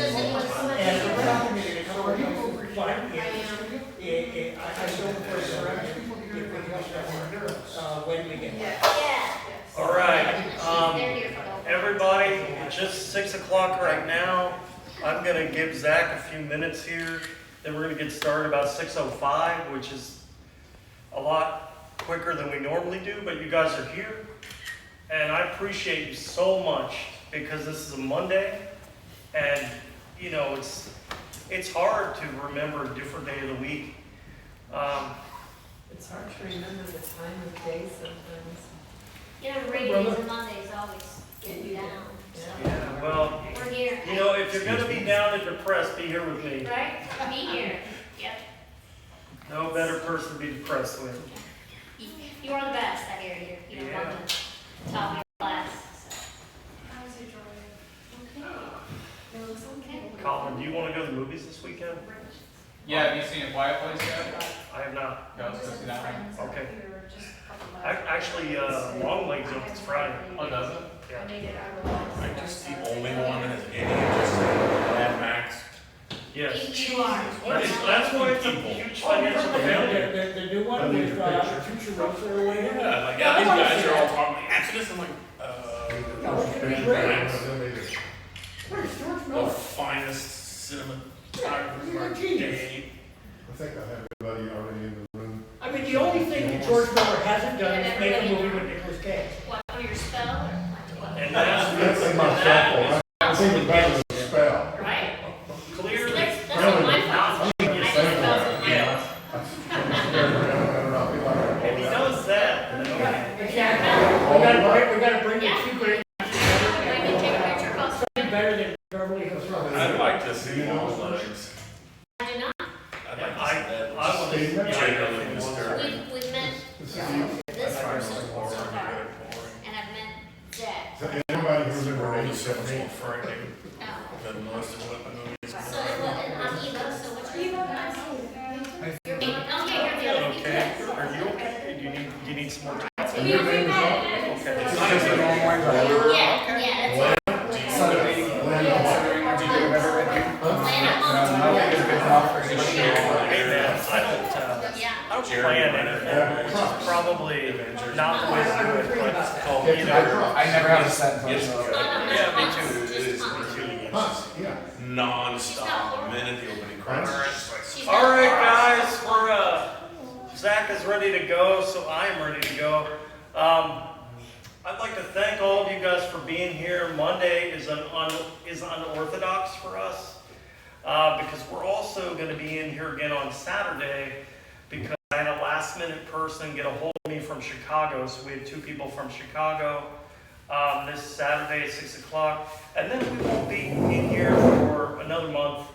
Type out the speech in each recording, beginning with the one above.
Listen, what's And it's something that is already reflected. I don't personally, when we get back. Yeah. All right, They're here for the- everybody, it's just 6 o'clock right now. I'm gonna give Zach a few minutes here. Then we're gonna get started about 6:05, which is a lot quicker than we normally do, but you guys are here. And I appreciate you so much because this is a Monday and, you know, it's hard to remember a different day of the week. It's hard to remember the time of day sometimes. You know, Mondays and Mondays always get you down. So Yeah, well, we're here. you know, if you're gonna be down and depressed, be here with me. Right? Be here. Yep. No better person to be depressed with. You are the best, I hear you. You're one of the top of your class. So. How was your joy? Okay. Colin, do you wanna go to the movies this weekend? Yeah, have you seen A Quiet Place yet? I have not. Yeah, let's go see that one. Okay. Actually, Long Legs opens Friday. Oh, does it? Yeah. I just the only one that has any interest in Mad Max. Yes. You are. That's why it's a huge financial failure. The new one with Future Roads or whatever. Yeah, like Yeah, I these wanna guys see are all that. talking like Exodus. I'm like, No, it's gonna be great. Where's George the Miller? finest cinematographers You're a of our genius. day. I think I have everybody already in the room. I mean, the only thing that George Miller hasn't done is make a movie with Nicolas Cage. What, for your spell or what? And that's That's in my shuffle. I was thinking about the spell. Right? clearly. That's not my fault. I just spelled it. Yeah. If he does that, then okay. Exactly. We gotta bring the Yeah. two great When you take a picture, post it. better than Beverly Hills. I'd like to see Long Legs. I do not. I'd like to see I that. want to. Genuinely disturbing. We've met this person so far, and I've met Jack. Anybody who remember World age is so much more 17? frightening Oh. than most of what the movies. So, and I'm Eva, so what's your name? You're Eva. Oh, yeah, you're the other Okay, are you okay? Do you need some more time? We were Okay. Yeah, that's Hey man, yeah. I don't plan anything, which is probably not the way to do it, but, you know. I never have a set for It's myself. good. Yeah, me too. It is really Huh, yeah. non-stop. The minute the opening credits, it's just like, She's All not right, Laura. guys, Zach is ready to go, so I am ready to go. I'd like to thank all of you guys for being here. Monday is unorthodox for us because we're also going to be in here again on Saturday because I had a last-minute person get a hold of me from Chicago, so we had two people from Chicago this Saturday at 6 o'clock, and then we won't be in here for another month.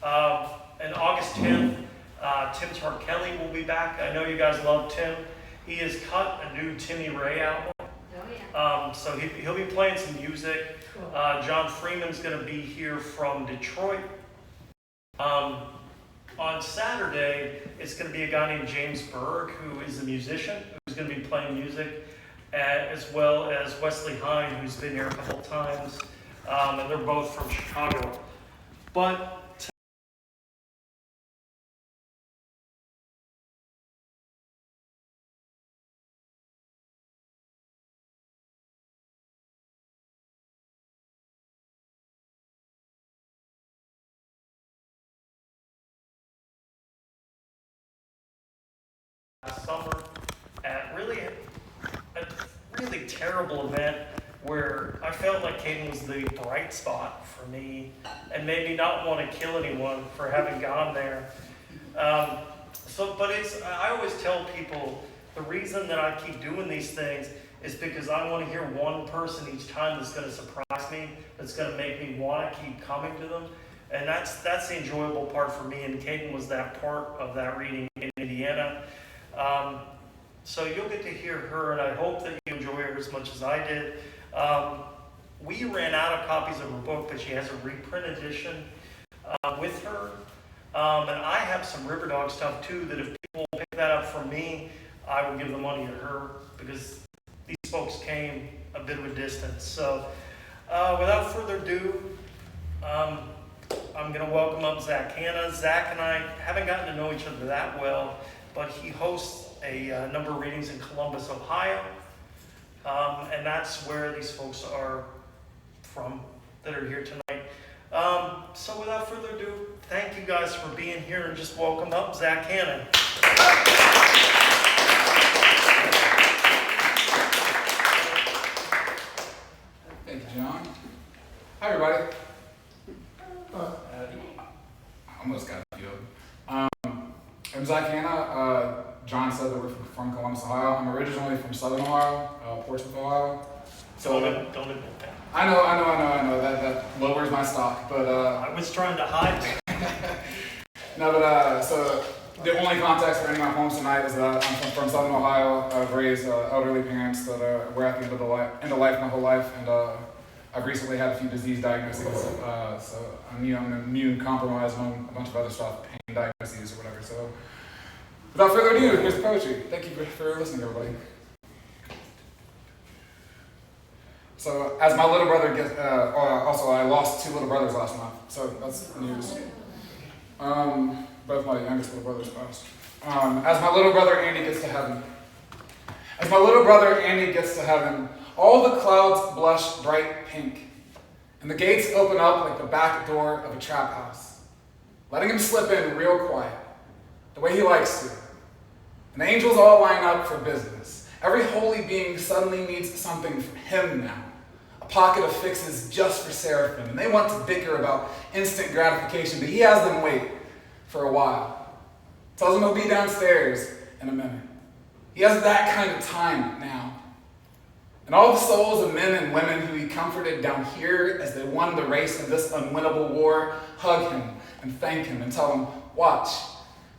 And August 10th, Tim Tarkelly will be back. I know you guys love Tim. He has cut a new Timmy Ray album. Oh, yeah. So he'll be playing some music. John Freeman's going to be here from Detroit. On Saturday, it's going to be a guy named James Berg, who is a musician, who's going to be playing music, as well as Wesley Hine, who's been here a couple times. And they're both from Chicago. But summer at a really terrible event where I felt like Caidyn was the bright spot for me and made me not want to kill anyone for having gone there. But I always tell people the reason that I keep doing these things is because I want to hear one person each time that's going to surprise me, that's going to make me want to keep coming to them. And that's the enjoyable part for me, and Caidyn was that part of that reading in Indiana. So you'll get to hear her, and I hope that you enjoy her as much as I did. We ran out of copies of her book, but she has a reprint edition with her. And I have some River Dog stuff too, that if people pick that up from me, I will give the money to her, because these folks came a bit of a distance. So without further ado, I'm going to welcome up Zach Hanna. Zach and I haven't gotten to know each other that well, but he hosts a number of readings in Columbus, Ohio. And that's where these folks are from that are here tonight. So without further ado, thank you guys for being here, and just welcome up Zach Hanna. Thank you, John. Hi, everybody. I almost got a few. I'm Zach Hanna. John said that we're from Columbus, Ohio. I'm originally from Southern Ohio, Portsmouth, Ohio. So Don't admit that. I know. That lowers my stock, but I was trying to hide that. no, but so the only context for anyone home tonight is that I'm from Southern Ohio. I've raised elderly parents that were at the end of life my whole life, and I've recently had a few disease diagnoses. So I'm immune compromised and a bunch of other stuff, pain diagnoses or whatever. So without further ado, here's the poetry. Thank you for listening, everybody. So, as my little brother gets, also I lost 2 little brothers last month, so that's news. Both my youngest little brothers passed. As my little brother Andy gets to heaven. As my little brother Andy gets to heaven, all the clouds blush bright pink, and the gates open up like the back door of a trap house, letting him slip in real quiet, the way he likes to. And the angels all line up for business. Every holy being suddenly needs something from him now. A pocket of fixes just for seraphim, and they want to bicker about instant gratification, but he has them wait for a while. Tells them he'll be downstairs in a minute. He has that kind of time now. And all the souls of men and women who he comforted down here as they won the race in this unwinnable war hug him and thank him and tell him, watch.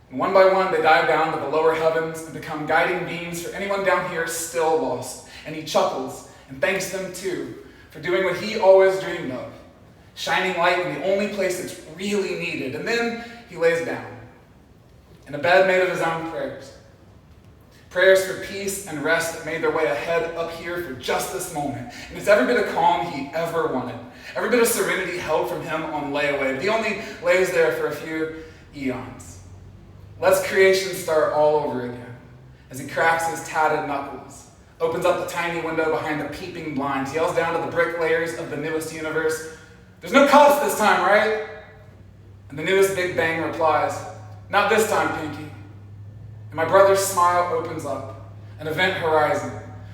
And one by one they dive down to the lower heavens and become guiding beams for anyone down here still lost. And he chuckles and thanks them too for doing what he always dreamed of, shining light in the only place it's really needed. And then he lays down in a bed made of his own prayers. Prayers for peace and rest that made their way ahead up here for just this moment. And it's every bit of calm he ever wanted. Every bit of serenity held from him on layaway. But he only lays there for a few eons. Lets creation start all over again as he cracks his tatted knuckles, opens up the tiny window behind the peeping blinds, yells down to the bricklayers of the newest universe, "There's no cops this time, right?" And the newest Big Bang replies, "Not this time, Pinky." And my brother's smile opens up, an event horizon,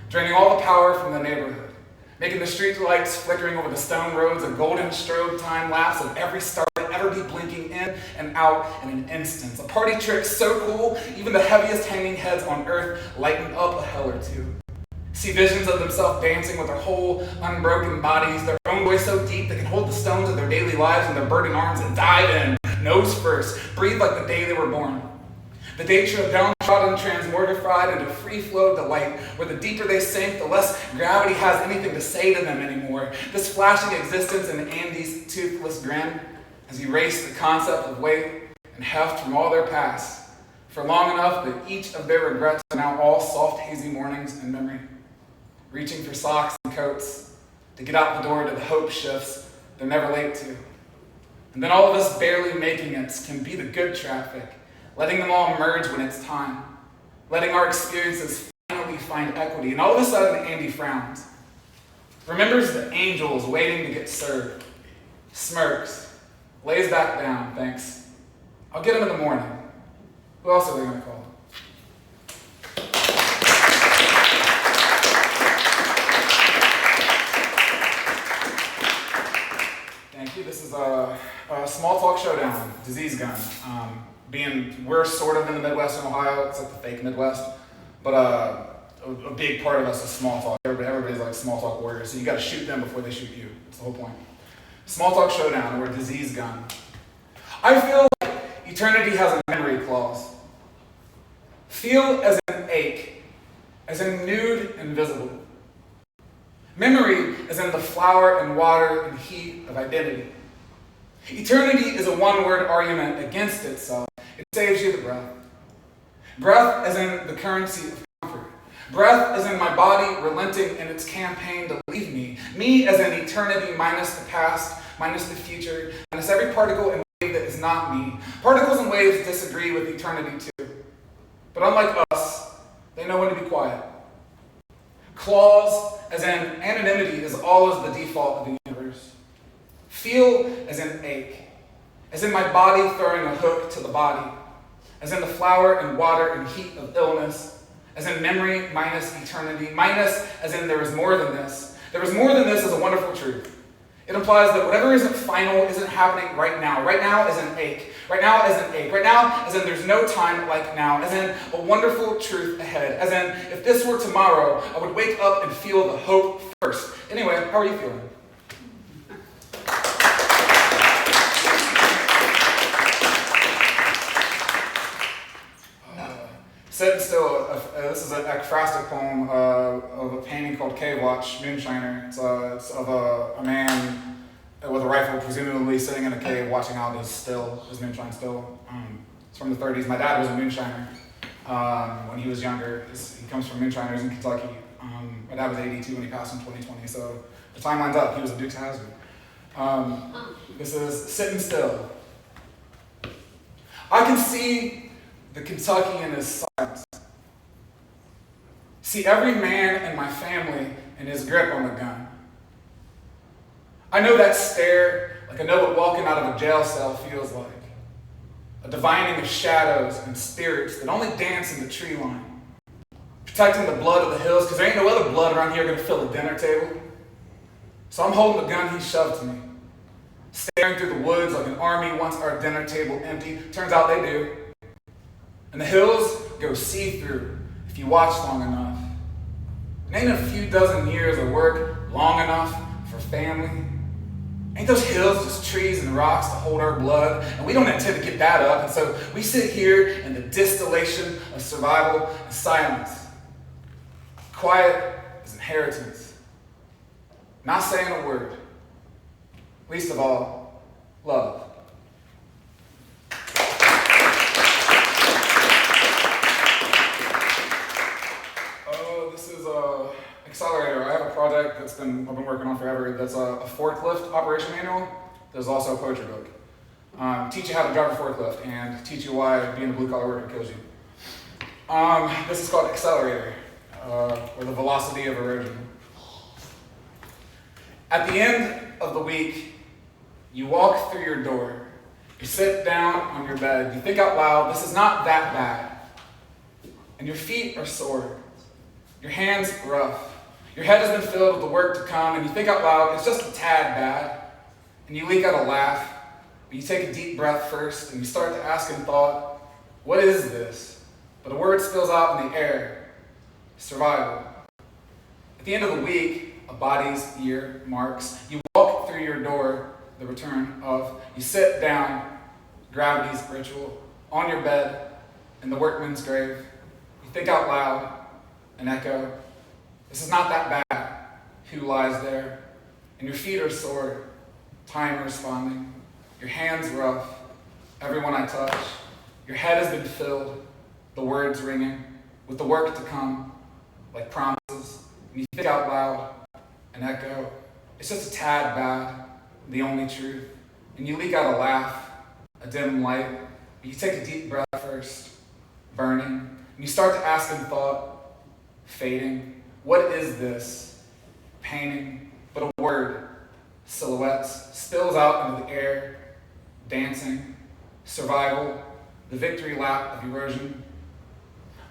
draining all the power from the neighborhood, making the street lights flickering over the stone roads a golden strobe time lapse of every star that ever be blinking in and out in an instant. A party trick so cool, even the heaviest hanging heads on earth lighten up a hell or two. See visions of themselves dancing with their whole unbroken bodies, their own voice so deep they can hold the stones of their daily lives in their burdened arms and dive in, nose first, breathe like the day they were born. The day downtrodden transmortified into free-flow delight, where the deeper they sink, the less gravity has anything to say to them anymore. This flashing existence in Andy's toothless grin has erased the concept of weight and heft from all their past, for long enough that each of their regrets are now all soft, hazy mornings in memory, reaching for socks and coats to get out the door to the hope shifts they're never late to. And then all of us barely making it can be the good traffic, letting them all merge when it's time, letting our experiences finally find equity. And all of a sudden, Andy frowns, remembers the angels waiting to get served, smirks, lays back down, thinks, I'll get him in the morning. Who else are they going to call? Thank you. This is a small talk showdown, disease gun. We're sort of in the Midwest in Ohio, it's like the fake Midwest, but a big part of us is small talk. Everybody's like small talk warriors, so you got to shoot them before they shoot you. That's the whole point. Small talk showdown, or disease gun. I feel like eternity has a memory clause. Feel as in ache, as in nude and visible. Memory is in the flower and water and heat of identity. Eternity is a one-word argument against itself. It saves you the breath. Breath as in the currency of comfort. Breath as in my body relenting in its campaign to leave me. Me as in eternity minus the past, minus the future, minus every particle and wave that is not me. Particles and waves disagree with eternity too. But unlike us, they know when to be quiet. Clause, as in anonymity, is always the default of the universe. Feel, as in ache. As in my body throwing a hook to the body. As in the flower and water and heat of illness. As in memory minus eternity. Minus, as in there is more than this. There is more than this is a wonderful truth. It implies that whatever isn't final isn't happening right now. Right now is an ache. Right now is an ache. Right now as in there's no time like now. As in a wonderful truth ahead. As in if this were tomorrow, I would wake up and feel the hope first. Anyway, how are you feeling? Sitting Still, this is an ekphrastic poem of a painting called Cave Watch, Moonshiner. It's of a man with a rifle, presumably sitting in a cave watching out his moonshine still. It's from the 30s. My dad was a moonshiner when he was younger. He comes from moonshiners in Kentucky. My dad was 82 when he passed in 2020, so the time lines up. He was a Dukes of Hazzard. This is Sitting Still. I can see the Kentucky in his silence. See every man in my family in his grip on the gun. I know that stare, like I know what walking out of a jail cell feels like. A divining of shadows and spirits that only dance in the tree line. Protecting the blood of the hills, because there ain't no other blood around here gonna fill the dinner table. So I'm holding the gun he shoved to me. Staring through the woods like an army wants our dinner table empty. Turns out they do. And the hills go see-through if you watch long enough. And ain't a few dozen years of work long enough for family? Ain't those hills just trees and rocks to hold our blood? And we don't intend to get that up. And so we sit here in the distillation of survival and silence. Quiet is inheritance. Not saying a word. Least of all, love. This is a accelerator. I have a project I've been working on forever. That's a forklift operation manual. There's also a poetry book. Teach you how to drive a forklift and teach you why being a blue-collar worker kills you. This is called accelerator, or the velocity of erosion. At the end of the week, you walk through your door. You sit down on your bed. You think out loud, this is not that bad. And your feet are sore. Your hands rough. Your head has been filled with the work to come, and you think out loud, it's just a tad bad. And you leak out a laugh, but you take a deep breath first, and you start to ask in thought, what is this? But a word spills out in the air, survival. At the end of the week, a body's year marks. You walk through your door, the return of. You sit down, gravity's ritual, on your bed, in the workman's grave. You think out loud, an echo. This is not that bad. Who lies there? And your feet are sore. Time responding. Your hands rough. Everyone I touch. Your head has been filled. The words ringing. With the work to come. Like promises. And you think out loud. An echo. It's just a tad bad. The only truth. And you leak out a laugh. A dim light. But you take a deep breath first. Burning. And you start to ask in thought. Fading. What is this? Painting. But a word. Silhouettes. Spills out into the air. Dancing. Survival. The victory lap of erosion.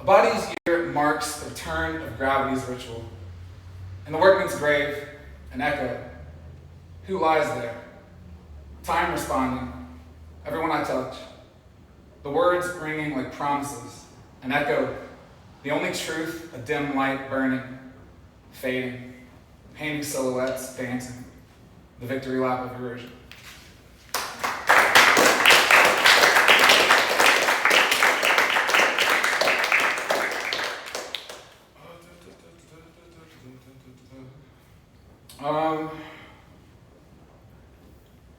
A body's year marks the return of gravity's ritual. In the workman's grave, an echo. Who lies there? Time responding. Everyone I touch. The words ringing like promises. An echo. The only truth, a dim light burning, fading, painting silhouettes, dancing, the victory lap of erosion.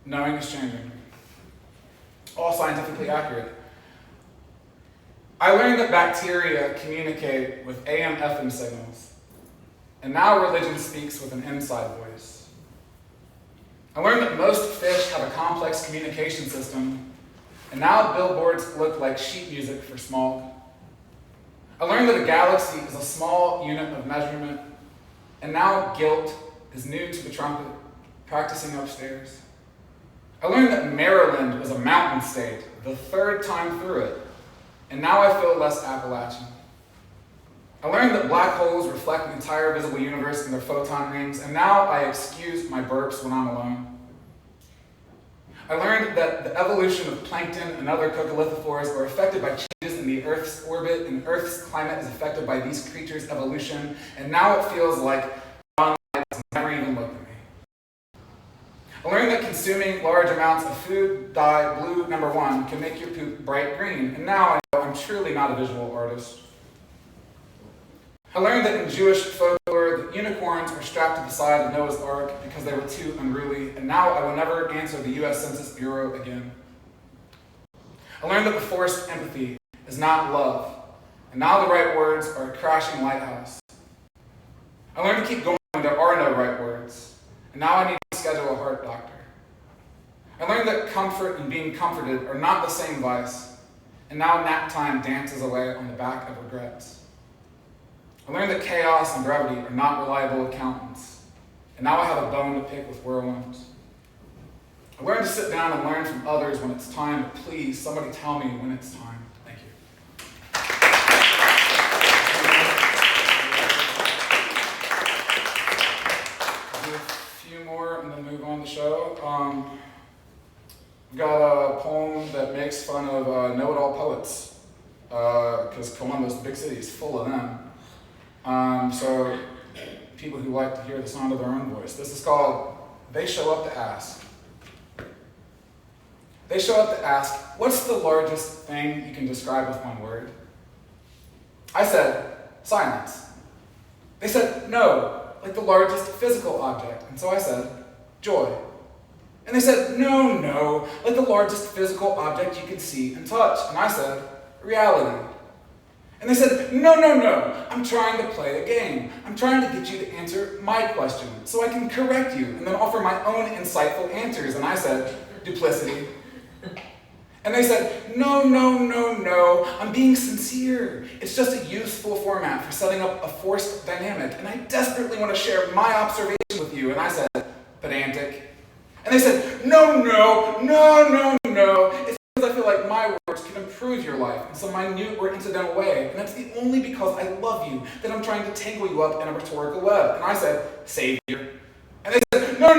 Knowing is changing. All scientifically accurate. I learned that bacteria communicate with AM/FM signals, and now religion speaks with an inside voice. I learned that most fish have a complex communication system, and now billboards look like sheet music for smog. I learned that a galaxy is a small unit of measurement, and now guilt is new to the trumpet, practicing upstairs. I learned that Maryland was a mountain state, the third time through it, and now I feel less Appalachian. I learned that black holes reflect the entire visible universe in their photon rings, and now I excuse my burps when I'm alone. I learned that the evolution of plankton and other coccolithophores are affected by changes in the Earth's orbit, and Earth's climate is affected by these creatures' evolution, and now it feels like John has never even looked at me. I learned that consuming large amounts of food dye blue #1 can make your poop bright green, and now I know I'm truly not a visual artist. I learned that in Jewish folklore that unicorns were strapped to the side of Noah's Ark because they were too unruly, and now I will never answer the US Census Bureau again. I learned that the forced empathy is not love, and now the right words are a crashing lighthouse. I learned to keep going when there are no right words, and now I need to schedule a heart doctor. I learned that comfort and being comforted are not the same vice, and now nap time dances away on the back of regrets. I learned that chaos and brevity are not reliable accountants, and now I have a bone to pick with whirlwinds. I learned to sit down and learn from others when it's time, but please, somebody tell me when it's time. Thank you. I'll do a few more and then move on the show. We've got a poem that makes fun of know-it-all poets, because Columbus, the big city, is full of them. So people who like to hear the sound of their own voice. This is called They Show Up to Ask. They show up to ask, what's the largest thing you can describe with one word? I said, silence. They said, no, like the largest physical object. And so I said, joy. And they said, no, like the largest physical object you can see and touch. And I said, reality. And they said, no, I'm trying to play a game. I'm trying to get you to answer my question so I can correct you and then offer my own insightful answers. And I said, duplicity. And they said, no, I'm being sincere. It's just a useful format for setting up a forced dynamic, and I desperately want to share my observation with you. And I said, pedantic. And they said, no, it's because I feel like my words can improve your life in some minute or incidental way, and that's only because I love you that I'm trying to tangle you up in a rhetorical web. And I said, savior. And they said, no.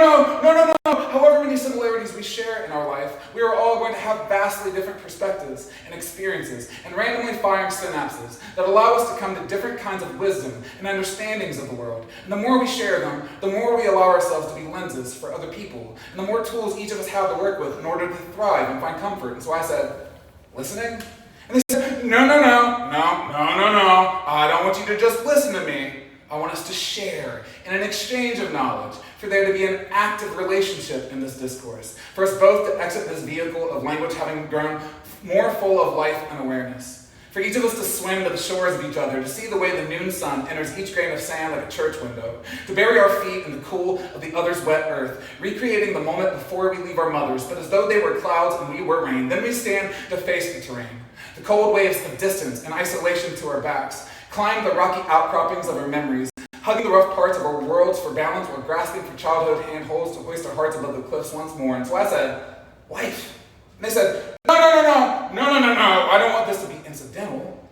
However many similarities we share in our life, we are all going to have vastly different perspectives and experiences and randomly firing synapses that allow us to come to different kinds of wisdom and understandings of the world. And the more we share them, the more we allow ourselves to be lenses for other people, and the more tools each of us have to work with in order to thrive and find comfort. And so I said, listening? And they said, no. I don't want you to just listen to me. I want us to share in an exchange of knowledge, for there to be an active relationship in this discourse, for us both to exit this vehicle of language having grown more full of life and awareness, for each of us to swim to the shores of each other, to see the way the noon sun enters each grain of sand like a church window, to bury our feet in the cool of the other's wet earth, recreating the moment before we leave our mothers, but as though they were clouds and we were rain. Then we stand to face the terrain, the cold waves of distance and isolation to our backs, climb the rocky outcroppings of our memories, hugging the rough parts of our worlds for balance while grasping for childhood handholds to hoist our hearts above the cliffs once more. And so I said, life. And they said, no, I don't want this to be incidental.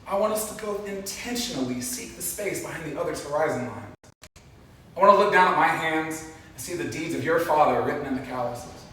I want us to both intentionally seek the space behind the other's horizon line. I want to look down at my hands and see the deeds of your father written in the calluses.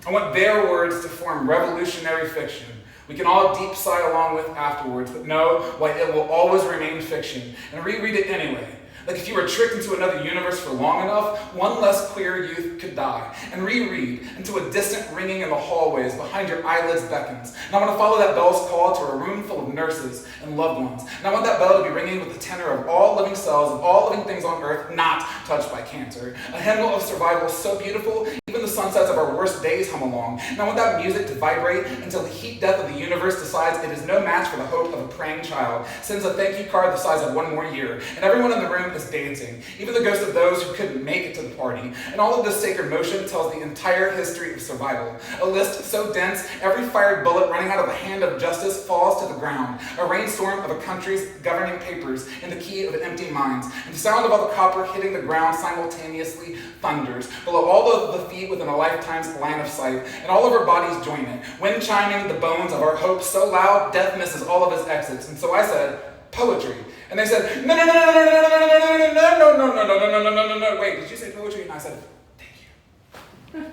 I want their words to form revolutionary fiction we can all deep sigh along with afterwards, but know why it will always remain fiction, and reread it anyway. Like if you were tricked into another universe for long enough, one less queer youth could die, and reread until a distant ringing in the hallways behind your eyelids beckons. And I want to follow that bell's call to a room full of nurses and loved ones. And I want that bell to be ringing with the tenor of all living cells of all living things on earth not touched by cancer. A hymnal of survival so beautiful, even the sunsets of our worst days hum along. And I want that music to vibrate until the heat death of the universe decides it is no match for the hope of a praying child, sends a thank you card the size of one more year, and everyone in the room room is dancing, even the ghosts of those who couldn't make it to the party. And all of this sacred motion tells the entire history of survival. A list so dense, every fired bullet running out of the hand of justice falls to the ground. A rainstorm of a country's governing papers in the key of empty minds. And the sound of all the copper hitting the ground simultaneously thunders. Below all of the feet within a lifetime's line of sight. And all of our bodies join it. Wind chiming the bones of our hopes so loud, death misses all of its exits. And so I said, poetry. And they said, no, no, no, no, no, no, no, no, no, no, no, no, no, no, no, no, no, no, wait, did you say poetry? And I said, thank you.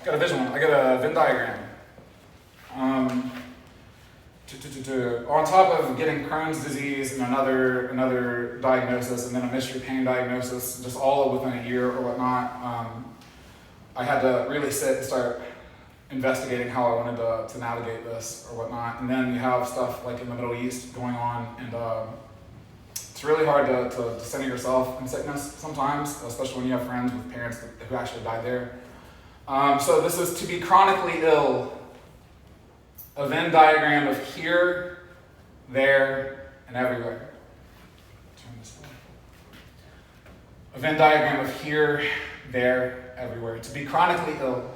Got a visual one. I got a Venn diagram. On top of getting Crohn's disease and another diagnosis, and then a mystery pain diagnosis, just all within a year or whatnot, I had to really sit and start investigating how I wanted to navigate this or whatnot. And then you have stuff like in the Middle East going on, and it's really hard to center yourself in sickness sometimes, especially when you have friends with parents who actually died there. So this is to be chronically ill. A Venn diagram of here, there, and everywhere. Turn this way. A Venn diagram of here, there, everywhere. To be chronically ill.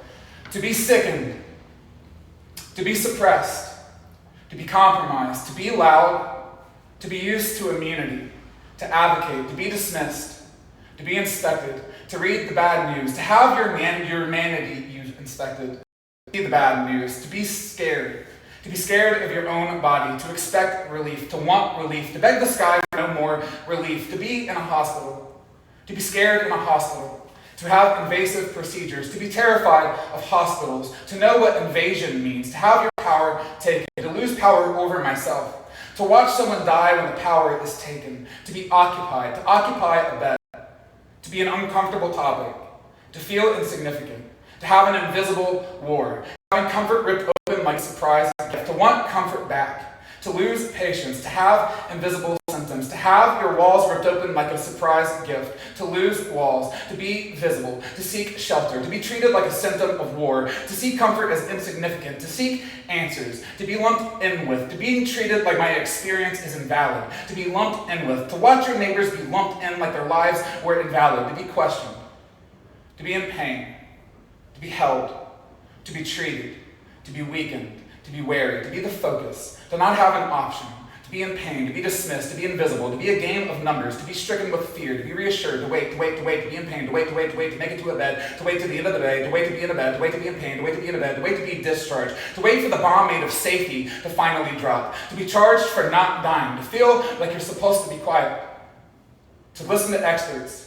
To be sickened. To be suppressed. To be compromised. To be loud. To be used to immunity. To advocate. To be dismissed. To be inspected. To read the bad news. To have your humanity inspected. To be the bad news. To be scared. To be scared of your own body, to expect relief, to want relief, to beg the sky for no more relief, to be in a hospital, to be scared in a hospital, to have invasive procedures, to be terrified of hospitals, to know what invasion means, to have your power taken, to lose power over myself, to watch someone die when the power is taken, to be occupied, to occupy a bed, to be an uncomfortable topic, to feel insignificant, to have an invisible war, having comfort ripped open like surprise gift, to want comfort back, to lose patience, to have invisible symptoms, to have your walls ripped open like a surprise gift, to lose walls, to be visible, to seek shelter, to be treated like a symptom of war, to see comfort as insignificant, to seek answers, to be lumped in with, to being treated like my experience is invalid, to be lumped in with, to watch your neighbors be lumped in like their lives were invalid, to be questioned, to be in pain, to be held, to be treated, to be weakened, to be wary, to be the focus, to not have an option, to be in pain, to be dismissed, to be invisible, to be a game of numbers, to be stricken with fear, to be reassured, to wait, to be in pain, to wait, to make it to a bed, to wait to the end of the day, to wait to be in a bed, to wait to be in pain, to wait to be in a bed, to wait to be discharged, to wait for the bomb made of safety to finally drop, to be charged for not dying, to feel like you're supposed to be quiet, to listen to experts,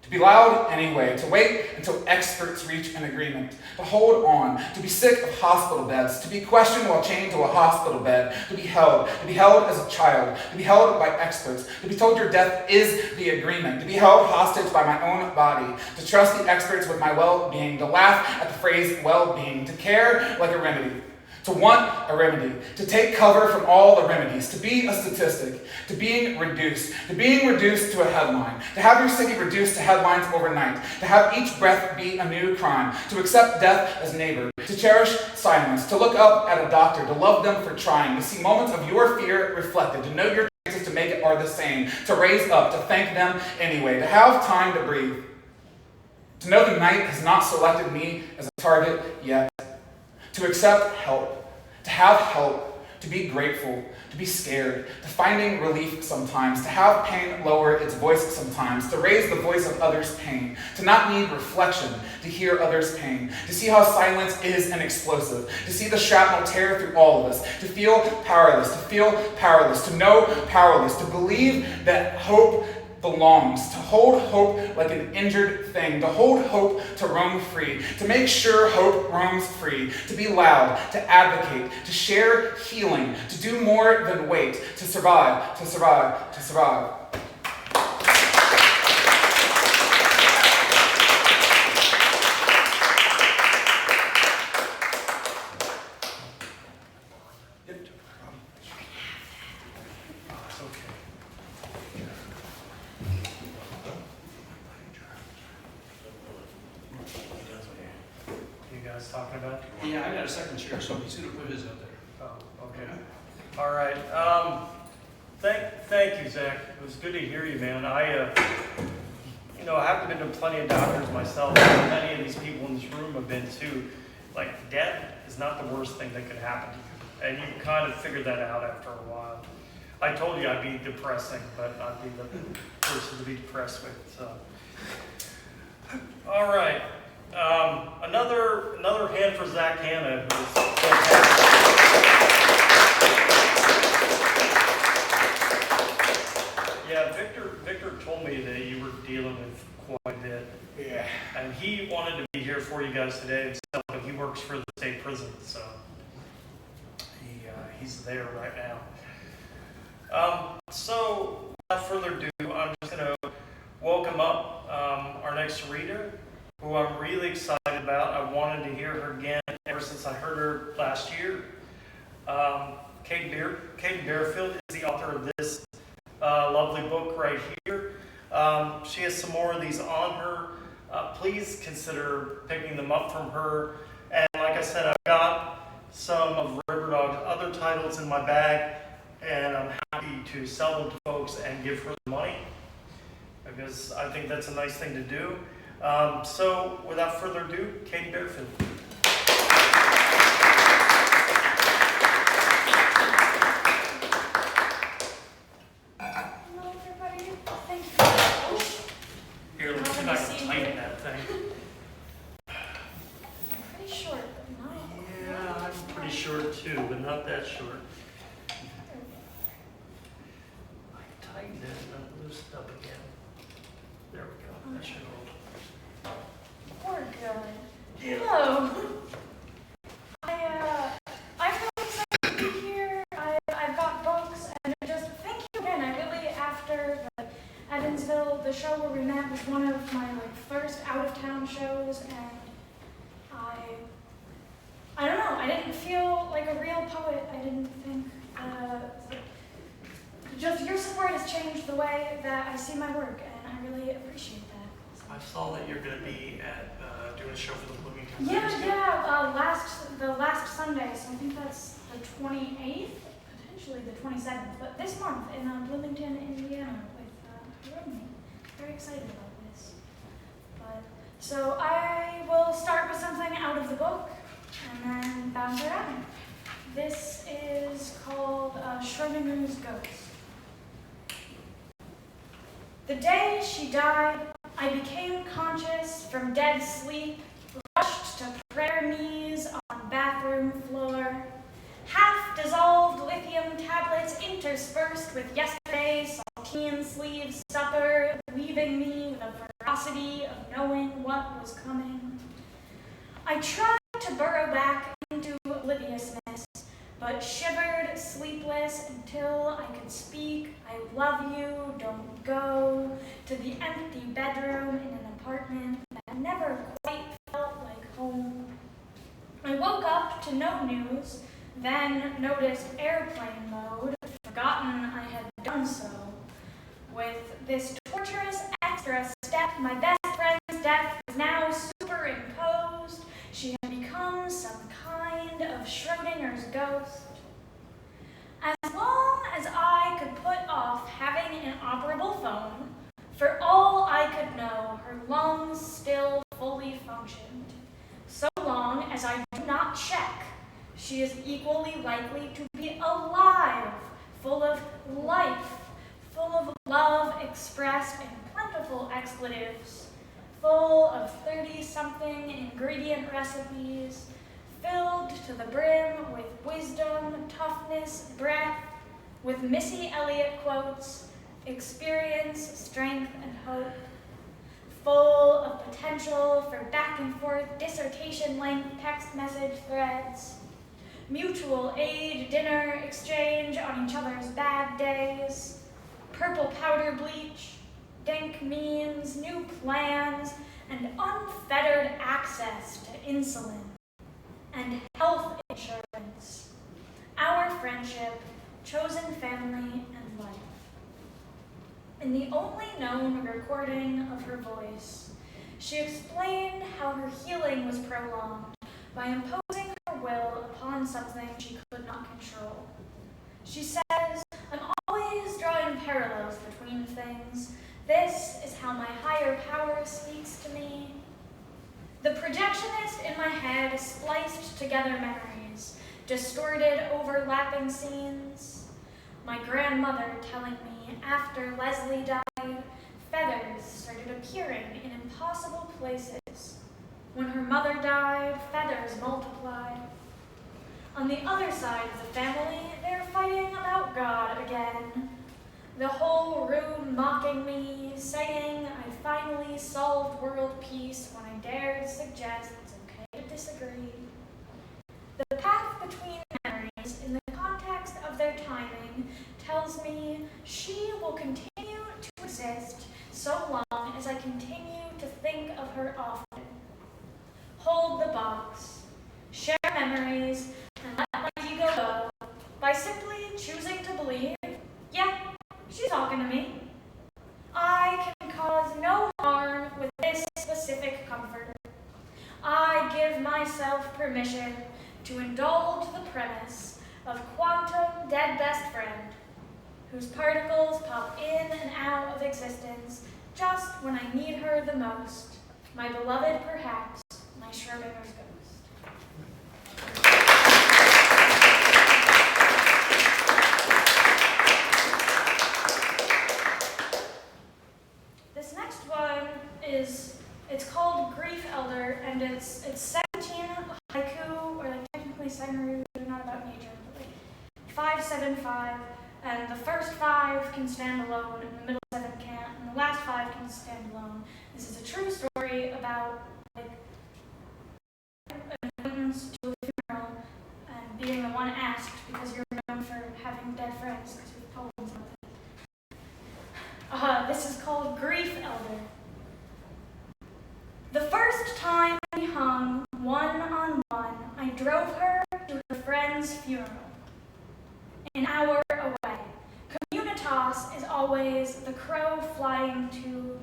to be loud anyway, to wait until experts reach an agreement, to hold on, to be sick of hospital beds, to be questioned while chained to a hospital bed, to be held as a child, to be held by experts, to be told your death is the agreement, to be held hostage by my own body, to trust the experts with my well-being, to laugh at the phrase well-being, to care like a remedy, to want a remedy, to take cover from all the remedies, to be a statistic, to being reduced to a headline, to have your city reduced to headlines overnight, to have each breath be a new crime, to accept death as neighbor, to cherish silence, to look up at a doctor, to love them for trying, to see moments of your fear reflected, to know your chances to make it are the same, to raise up, to thank them anyway, to have time to breathe, to know the night has not selected me as a target yet, to accept help, to have help, to be grateful, to be scared, to finding relief sometimes, to have pain lower its voice sometimes, to raise the voice of others' pain, to not need reflection, to hear others' pain, to see how silence is an explosive, to see the shrapnel tear through all of us, to feel powerless, to know powerless, to believe that hope belongs, to hold hope like an injured thing, to hold hope to roam free, to make sure hope roams free, to be loud, to advocate, to share healing, to do more than wait, to survive, to survive, to survive. Talking about? a second chair, so he's gonna put his up there. Oh, okay. All right. Thank you, Zach. It was good to hear you, man. I haven't been to plenty of doctors myself. Many of these people in this room have been too. Like, death is not the worst thing that could happen to you. And you kind of figured that out after a while. I told you I'd be depressing, but I'd be the person to be depressed with, so. All right. Another hand for Zach Hanna, who's fantastic. Yeah, Victor told me that you were dealing with quite a bit. Yeah. And he wanted to be here for you guys today, but he works for the state prison, so he's there right now. So without further ado, I'm just going to welcome up our next reader, who I'm really excited about. I wanted to hear her again ever since I heard her last year. Caidyn Bearfield is the author of this lovely book right here. She has some more of these on her. Please consider picking them up from her. And like I said, I've got some of Riverdog's other titles in my bag, and I'm happy to sell them to folks and give her the money, because I think that's a nice thing to do. So without further ado, Caidyn Bearfield. Hello, everybody. Thank you. Here, let's see if I can tighten that thing. I'm pretty short, but not. Yeah, I'm pretty short too, but not that short. I tightened it and then loosened up again. There we go. That should hold. We're good. Hello. I'm really excited to be here. I've got books, and just thank you again. After the Evansville, the show where we met was one of my first out-of-town shows, and I don't know, I didn't feel like a real poet. I didn't think, just your support has changed the way that I see my work, and I really appreciate that. I saw that you're going to be at doing a show for the Bloomington. The last Sunday, so I think that's the 28th, potentially the 27th, but this month in Bloomington, Indiana, with a roommate. Very excited about this. So I will start with something out of the book, and then bounce around. This is called Schrodinger's Ghost. The day she died, I became conscious from dead sleep, rushed to prayer knees on bathroom floor, half-dissolved lithium tablets interspersed with yesterday's saltine sleeves supper, leaving me with a ferocity of knowing what was coming. I tried to burrow back into obliviousness, but shivered sleepless until I could speak, I love you, don't go, to the empty bedroom in an apartment that never quite felt like home. I woke up to no news, then noticed airplane mode, forgotten I had done so. With this torturous extra step, my best friend's death was now superimposed. She had become some kind of Schrodinger's ghost. As long as I could put off having an operable phone, for all I could know, her lungs still fully functioned. So long as I do not check, she is equally likely to be alive, full of life, full of love expressed in plentiful expletives, full of 30-something ingredient recipes, filled to the brim with wisdom, toughness, breath, with Missy Elliott quotes, experience, strength, and hope, full of potential for back-and-forth dissertation-length text message threads, mutual aid dinner exchange on each other's bad days, purple powder bleach, dank memes, new plans, and unfettered access to insulin and health insurance, our friendship, chosen family, and life. In the only known recording of her voice, she explained how her healing was prolonged by imposing her will on something she could not control. She says, I'm always drawing parallels between things. This is how my higher power speaks to me. The projectionist in my head spliced together memories, distorted, overlapping scenes. My grandmother telling me after Leslie died, feathers started appearing in impossible places. When her mother died, feathers multiplied. On the other side of the family, they're fighting about God again. The whole room mocking me, saying I finally solved world peace when I dared suggest it's okay to disagree. The path between memories in the context of their timing tells me she will continue to exist so long as I continue to think of her often. Hold the box, share memories, and let my ego go by simply choosing to believe, yeah, she's talking to me. I can cause no harm with this specific comfort. I give myself permission to indulge the premise of quantum dead best friend, whose particles pop in and out of existence just when I need her the most. My beloved, perhaps, my Schrodinger's ghost. This next one it's called Grief Elder, and it's 17 haiku, or like technically Saimaru, they're not about nature, but like 575, and the first 5 can stand alone, and the middle 7 can't, and the last 5 can stand alone. This is a true story about like an acquaintance to a funeral and being the one asked because you're known for having dead friends because we've told them something. This is called Grief Elder. The first time we hung one-on-one, I drove her to her friend's funeral. An hour away. Communitas is always the crow flying to,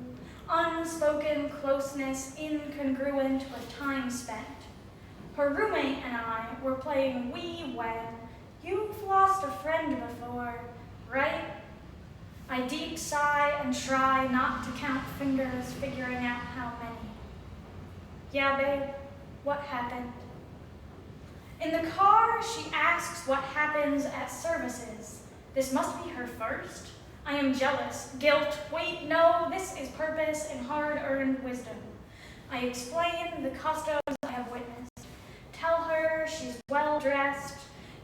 unspoken closeness incongruent with time spent. Her roommate and I were playing Wii when you've lost a friend before, right? I deep sigh and try not to count fingers, figuring out how many. Yeah, babe, what happened? In the car, she asks what happens at services. This must be her first. I am jealous, guilt, wait, no, this is purpose and hard-earned wisdom. I explain the customs I have witnessed. Tell her she's well-dressed.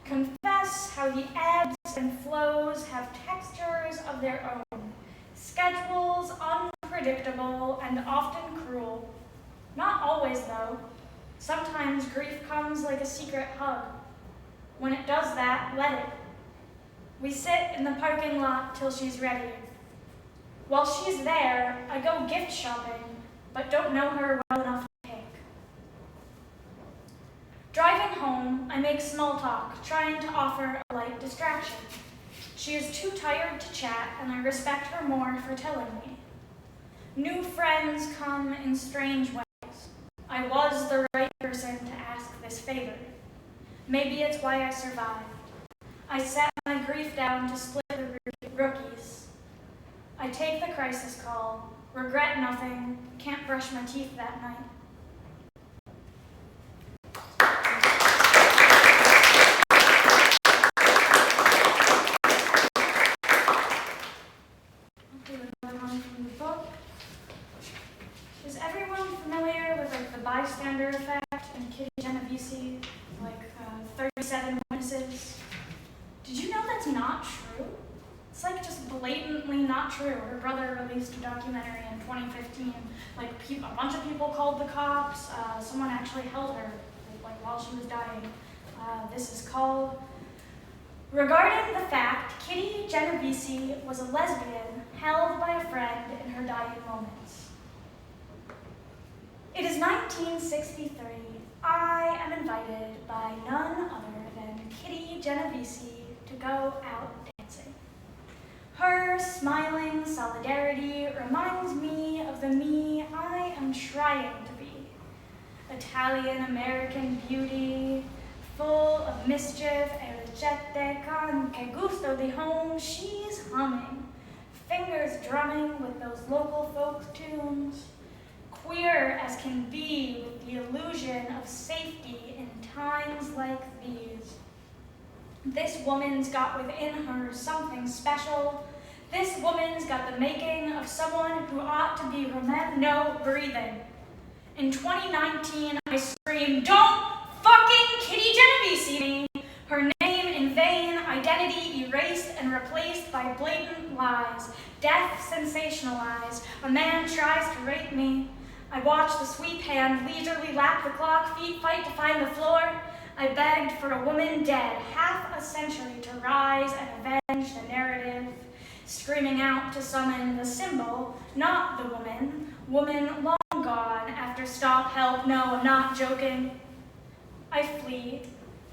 Confess how the ebbs and flows have textures of their own. Schedules unpredictable and often cruel. Not always, though. Sometimes grief comes like a secret hug. When it does that, let it. We sit in the parking lot till she's ready. While she's there, I go gift shopping, but don't know her well enough to pick. Driving home, I make small talk, trying to offer a light distraction. She is too tired to chat, and I respect her more for telling me. New friends come in strange ways. I was the right person to ask this favor. Maybe it's why I survived. I set my grief down to split the rookies. I take the crisis call, regret nothing, can't brush my teeth that night. I'll do another one from the book. Is everyone familiar with like the bystander effect and Caidyn Bearfield, like 37 witnesses? Did you know that's not true? It's like just blatantly not true. Her brother released a documentary in 2015. Like a bunch of people called the cops. Someone actually held her like while she was dying. This is called Regarding the Fact Caidyn Bearfield was a lesbian held by a friend in her dying moments. It is 1963. I am invited by none other than Caidyn Bearfield to go out dancing. Her smiling solidarity reminds me of the me I am trying to be. Italian-American beauty, full of mischief, e ricette con que gusto di home, she's humming, fingers drumming with those local folk tunes, queer as can be with the illusion of safety in times like these. This woman's got within her something special. This woman's got the making of someone who ought to be breathing. In 2019, I screamed, "Don't fucking Kitty Genovese see me!" Her name in vain, identity erased and replaced by blatant lies, death sensationalized. A man tries to rape me. I watch the sweep hand leisurely lap the clock, feet fight to find the floor. I begged for a woman dead, half a century to rise and avenge the narrative, screaming out to summon the symbol, not the woman long gone after stop, help, no, I'm not joking. I flee,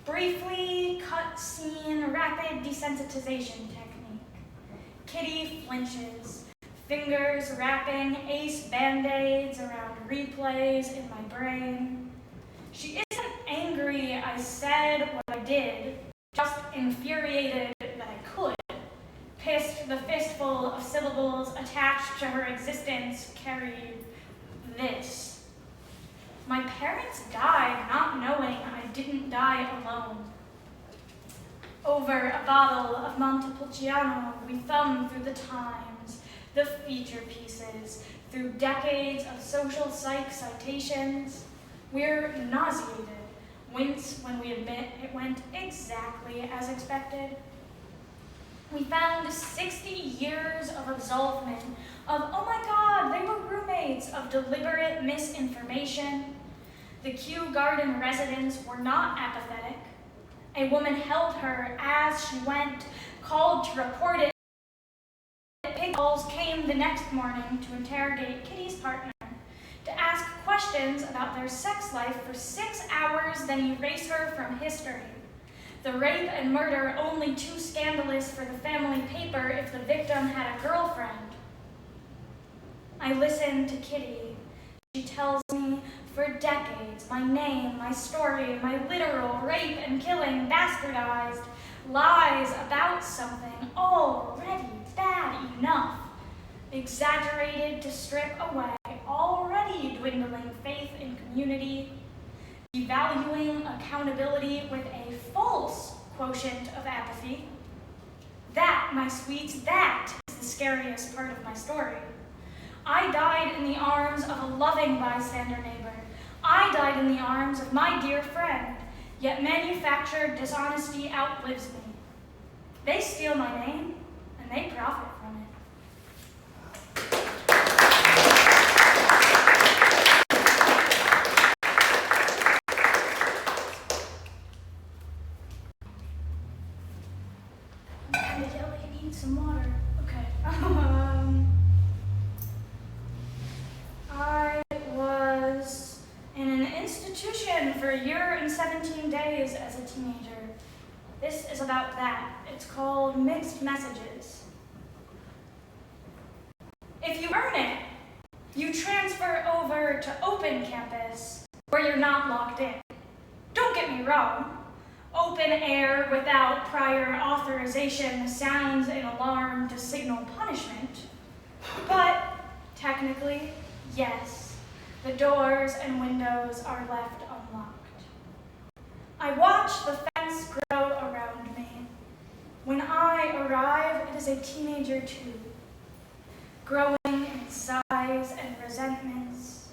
briefly cut scene, rapid desensitization technique. Kitty flinches, fingers wrapping ace band-aids around replays in my brain. She isn't angry I said what I did, just infuriated that I could. Pissed the fistful of syllables attached to her existence carried this. My parents died not knowing I didn't die alone. Over a bottle of Montepulciano, we thumb through the Times, the feature pieces, through decades of social psych citations. We're nauseated, wince when we admit it went exactly as expected. We found 60 years of absolvement, of, oh my God, they were roommates, of deliberate misinformation. The Kew Garden residents were not apathetic. A woman held her as she went, called to report it. Pig balls came the next morning to interrogate Kitty's partner, to ask questions about their sex life for 6 hours, then erase her from history. The rape and murder only too scandalous for the family paper if the victim had a girlfriend. I listen to Kitty. She tells me for decades my name, my story, my literal rape and killing bastardized, lies about something already bad enough, exaggerated to strip away already dwindling faith in community, devaluing accountability with a false quotient of apathy. That, my sweets, that is the scariest part of my story. I died in the arms of a loving bystander neighbor. I died in the arms of my dear friend, yet manufactured dishonesty outlives me. They steal my name, and they profit from it. I need some water. Okay. I was in an institution for a year and 17 days as a teenager. This is about that. It's called Mixed Messages. If you earn it, you transfer over to open campus where you're not locked in. Don't get me wrong. Open air without prior authorization sounds an alarm to signal punishment. But technically, yes, the doors and windows are left unlocked. I watch the fence grow around me. When I arrive, it is a teenager too, growing in size and resentments,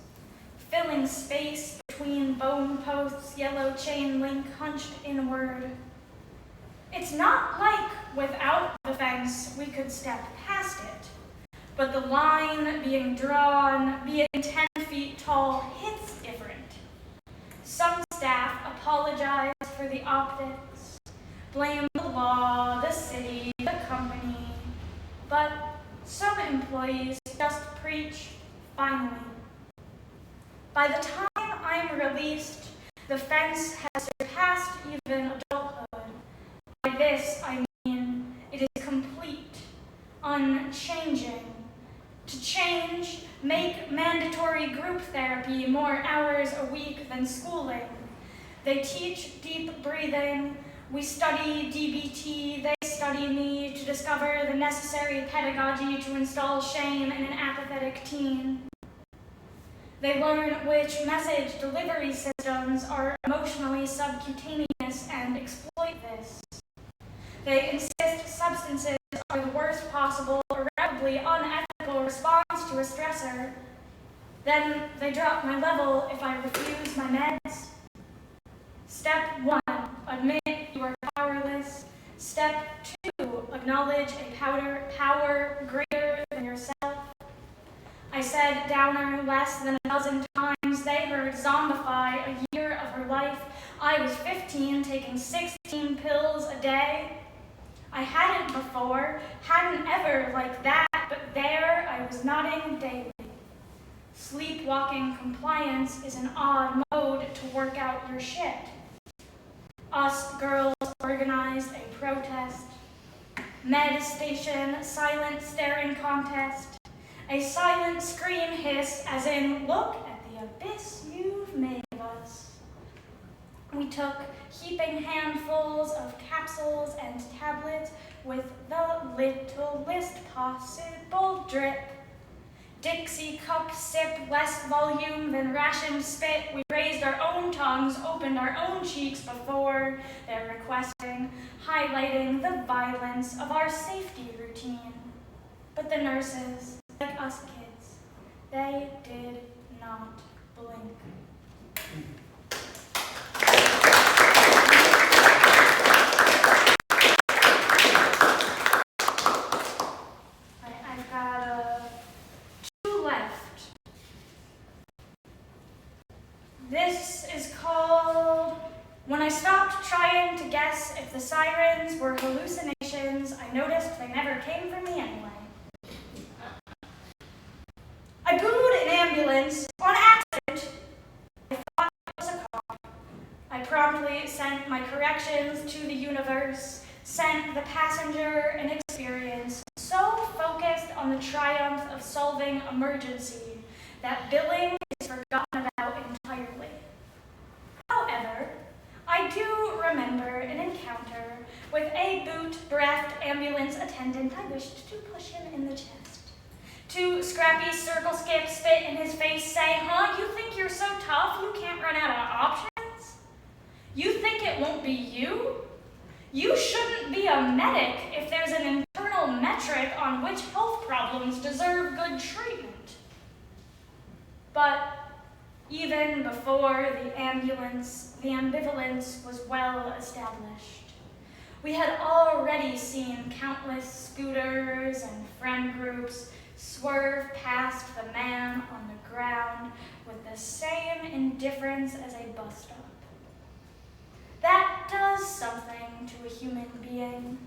filling space between bone posts, yellow chain link hunched inward. It's not like without the fence we could step past it, but the line being drawn, being 10 feet tall, hits different. Some staff apologize for the optics, blame the law, the city, the company, but some employees just preach, finally. By the time I'm released, the fence has surpassed even adulthood. By this, I mean it is complete, unchanging. To change, make mandatory group therapy more hours a week than schooling. They teach deep breathing. We study DBT. They study me to discover the necessary pedagogy to install shame in an apathetic teen. They learn which message delivery systems are emotionally subcutaneous and exploit this. They insist substances are the worst possible, irreparably unethical response to a stressor. Then they drop my level if I refuse my meds. Step 1, admit you are powerless. Step 2, acknowledge a power greater than yourself. I said downer less than a dozen times. They heard zombify a year of her life. I was 15, taking 16 pills a day. I hadn't before, hadn't ever like that, but there I was nodding daily. Sleepwalking compliance is an odd mode to work out your shit. Us girls organized a protest. Med station, silent staring contest. A silent scream hiss, as in, look at the abyss you've made of us. We took heaping handfuls of capsules and tablets with the littlest possible drip. Dixie cup sip, less volume than rationed spit. We raised our own tongues, opened our own cheeks before their requesting, highlighting the violence of our safety routine. But the nurses, like us kids, they did not blink. I've got 2 left. This is called When I Stopped Trying to Guess If the Sirens Were Hallucinations, I Noticed They Never Came for Me Anyway. I booed an ambulance on accident. I thought it was a cop. I promptly sent my corrections to the universe, sent the passenger an experience so focused on the triumph of solving emergency that billing is forgotten about entirely. However, I do remember an encounter with a boot-breathed ambulance attendant I wished to push him in the chest. To scrappy circle skip, spit in his face, say, huh, you think you're so tough you can't run out of options? You think it won't be you? You shouldn't be a medic if there's an internal metric on which health problems deserve good treatment. But even before the ambulance, the ambivalence was well established. We had already seen countless scooters and friend groups swerve past the man on the ground with the same indifference as a bus stop. That does something to a human being.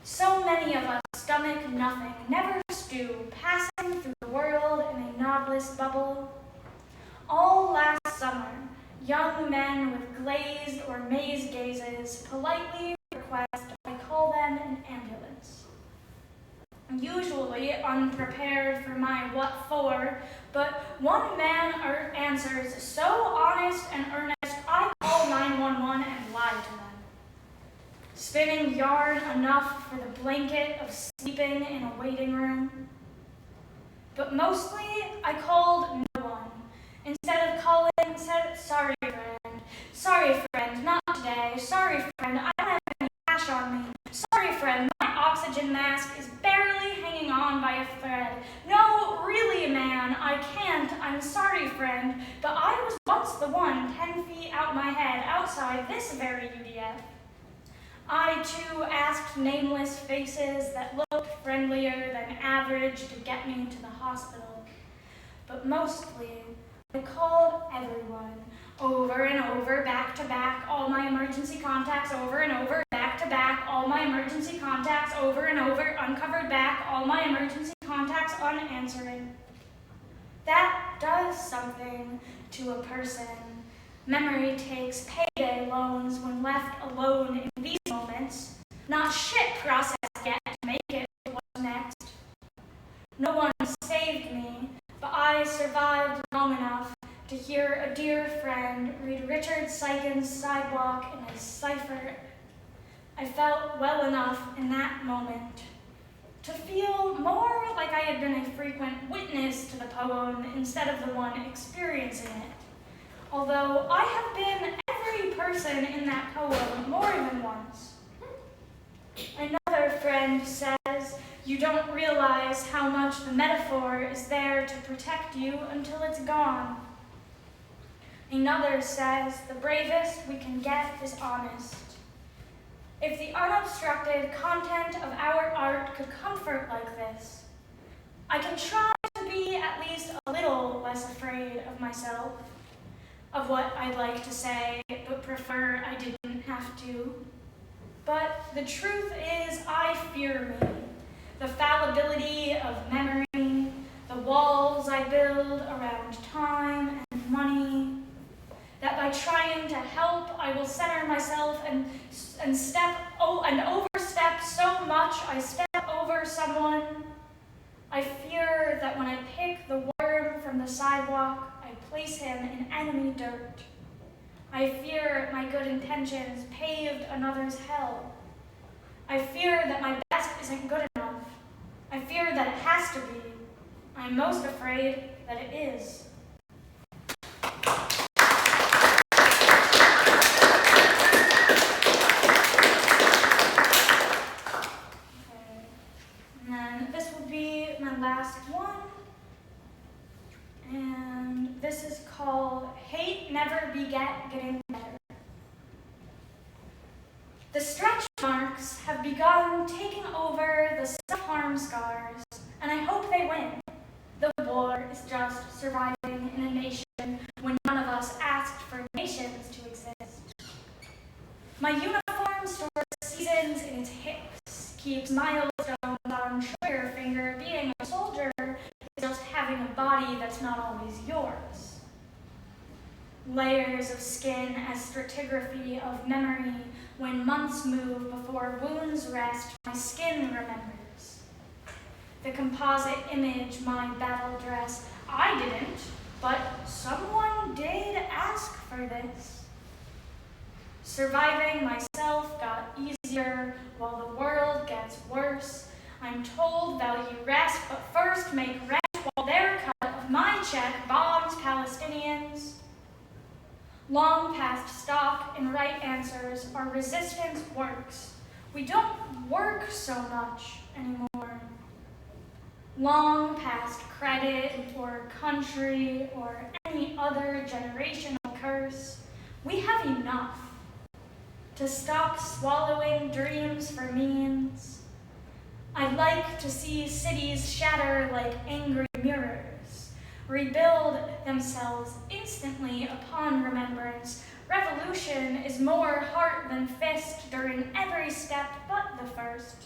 So many of us stomach nothing, never stew, passing through the world in a nodless bubble. All last summer, young men with glazed or maze gazes politely request I call them an ambulance. Usually unprepared for my what for, but one man answers so honest and earnest, I call 911 and lie to them. Spinning yarn enough for the blanket of sleeping in a waiting room. But mostly I called no one. Instead of calling, said, sorry friend, not today. Sorry friend, I don't have any cash on me. Sorry friend, my oxygen mask is barely hanging on by a thread. No, really man, I can't, I'm sorry friend, but I was once the one 10 feet out my head outside this very UDF. I too asked nameless faces that looked friendlier than average to get me to the hospital. But mostly, I called everyone, over and over, back to back, all my emergency contacts over and over, back to back, all my emergency contacts over and over, uncovered back, all my emergency contacts unanswering. That does something to a person. Memory takes payday loans when left alone in these moments. Not shit processed yet to make it what's next. No one saved me, but I survived long enough to hear a dear friend read Richard's Syken's sidewalk in a cipher. I felt well enough in that moment to feel more like I had been a frequent witness to the poem instead of the one experiencing it. Although I have been every person in that poem more than once. Another friend says, you don't realize how much the metaphor is there to protect you until it's gone. Another says, the bravest we can get is honest. If the unobstructed content of our art could comfort like this, I can try to be at least a little less afraid of myself, of what I'd like to say, but prefer I didn't have to. But the truth is, I fear me, the fallibility of memory, the walls I build around time and money, that by trying to help, I will center myself and overstep so much I step over someone. I fear that when I pick the worm from the sidewalk, I place him in enemy dirt. I fear my good intentions paved another's hell. I fear that my best isn't good enough. I fear that it has to be. I'm most afraid that it is. Last one, and this is called Hate Never Beget Getting Better. The stretch marks have begun taking over the self-harm scars, and I hope they win. The war is just surviving in a nation when none of us asked for nations to exist. My uniform stores seasons in its hips, keeps milestones on trigger finger. Being a soldier is just having a body that's not always yours. Layers of skin as stratigraphy of memory. When months move before wounds rest, my skin remembers. The composite image, my battle dress. I didn't, but someone did ask for this. Surviving myself got easier while the world gets worse. I'm told value rest, but first make rent while their cut of my check bombs Palestinians. Long past stock in right answers, our resistance works. We don't work so much anymore. Long past credit or country or any other generational curse, we have enough to stop swallowing dreams for means. I'd like to see cities shatter like angry mirrors, rebuild themselves instantly upon remembrance. Revolution is more heart than fist during every step but the first.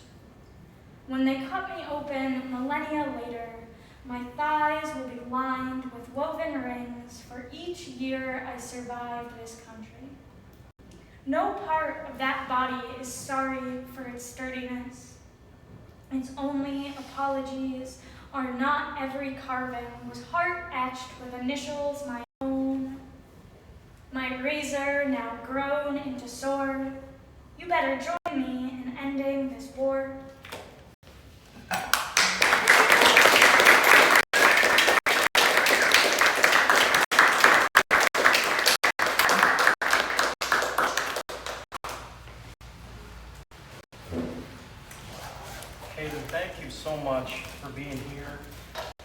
When they cut me open millennia later, my thighs will be lined with woven rings for each year I survived this country. No part of that body is sorry for its sturdiness. Its only apologies are not every carving was heart-etched with initials my own. My razor now grown into sword. You better join me in ending this war. Caidyn, thank you so much for being here.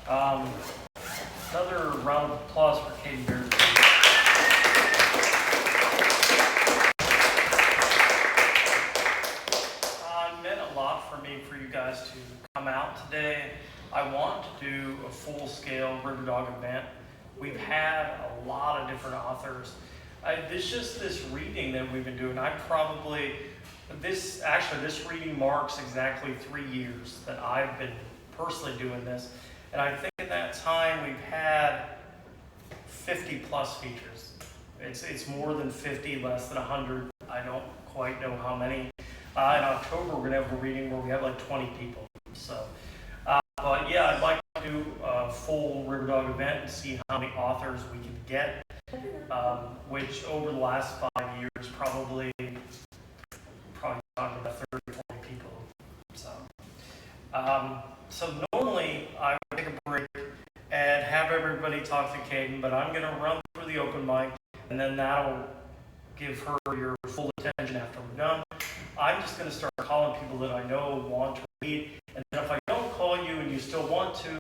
Another round of applause for Caidyn Bearfield. It meant a lot for me for you guys to come out today. I want to do a full-scale River Dog event. We've had a lot of different authors. It's just this reading that we've been doing. This reading marks exactly 3 years that I've been personally doing this. And I think in that time we've had 50 plus features. It's more than 50, less than 100. I don't quite know how many. In October we're gonna have a reading where we have like 20 people. So, but yeah, I'd like to do a full River Dog event and see how many authors we can get, which over the last 5 years probably talking about 30 or 40 people. So normally I would take a break and have everybody talk to Caidyn, but I'm going to run through the open mic, and then that'll give her your full attention after we're done. I'm just going to start calling people that I know want to read, and then if I don't call you and you still want to,